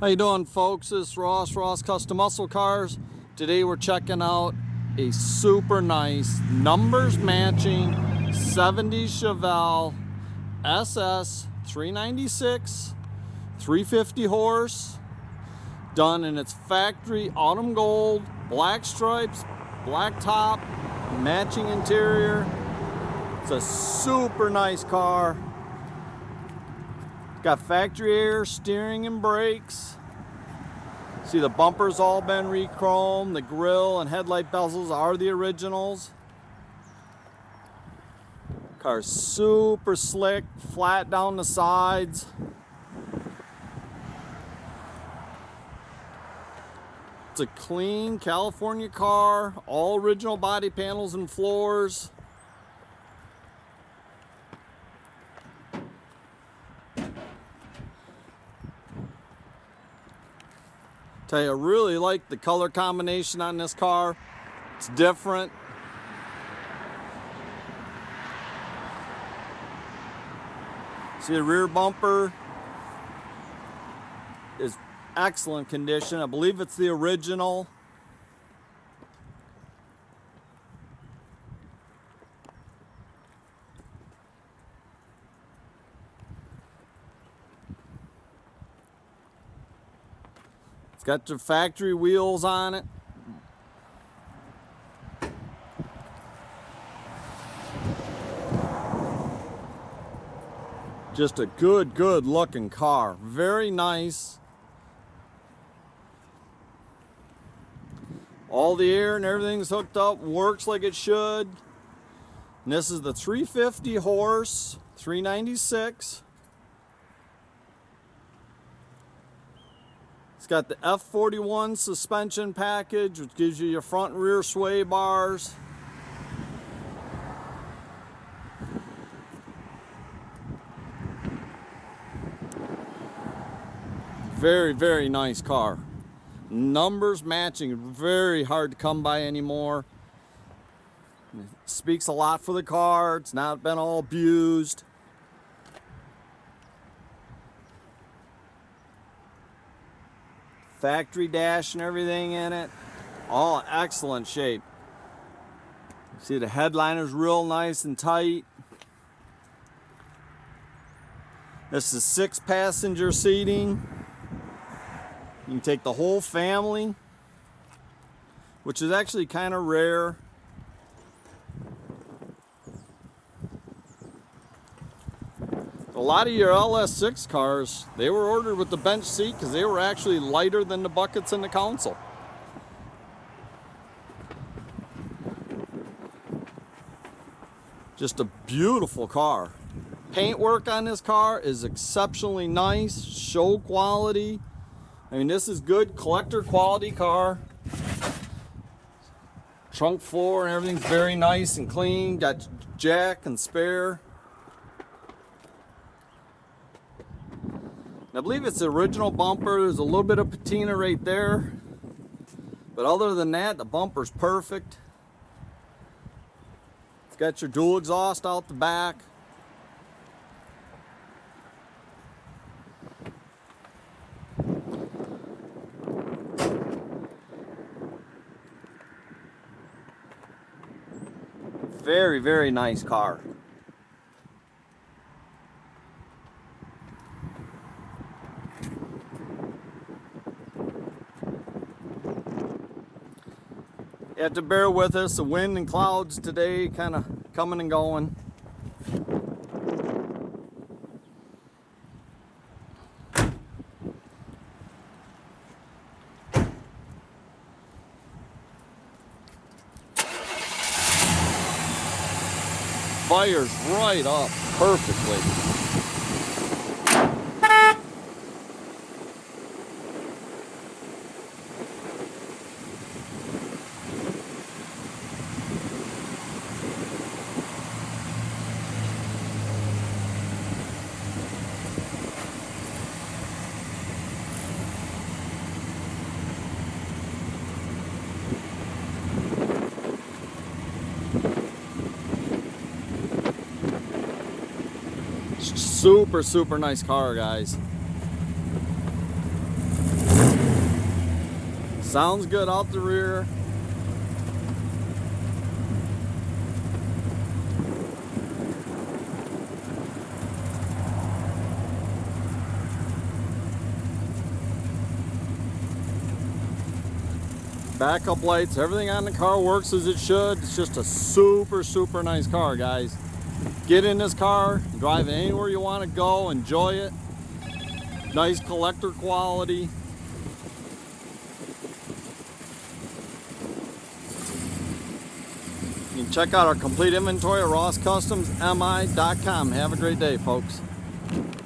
How you doing, folks? It's Ross Custom Muscle Cars. Today we're checking out a super nice numbers matching 70s Chevelle SS 396 350 horse, done in its factory autumn gold, black stripes, black top, matching interior. It's a super nice car. Got factory air, steering and brakes. See, the bumper's all been re-chromed. The grille and headlight bezels are the originals. Car's super slick, flat down the sides. It's a clean California car, all original body panels and floors. Tell you, I really like the color combination on this car. It's different. See, the rear bumper is excellent condition. I believe it's the original. It's got the factory wheels on it. Just a good looking car. Very nice. All the air and everything's hooked up, works like it should. And this is the 350 horse, 396. It's got the F41 suspension package, which gives you your front and rear sway bars. Very nice car. Numbers matching, very hard to come by anymore. It speaks a lot for the car. It's not been all abused. Factory dash and everything in it, all excellent shape. See, the headliner's real nice and tight. This is 6-passenger seating. You can take the whole family, which is actually kind of rare. A lot of your LS6 cars, they were ordered with the bench seat because they were actually lighter than the buckets in the console. Just a beautiful car. Paintwork on this car is exceptionally nice, show quality. I mean, this is good collector quality car. Trunk floor and everything's very nice and clean. Got jack and spare. I believe it's the original bumper. There's a little bit of patina right there. But other than that, the bumper's perfect. It's got your dual exhaust out the back. Very nice car. You have to bear with us. The wind and clouds today kind of coming and going. Fires right up perfectly. Super nice car, guys. Sounds good out the rear. Backup lights, everything on the car works as it should. It's just a super nice car, guys. Get in this car, drive it anywhere you want to go, enjoy it. Nice collector quality. You can check out our complete inventory at rosscustomsmi.com. Have a great day, folks.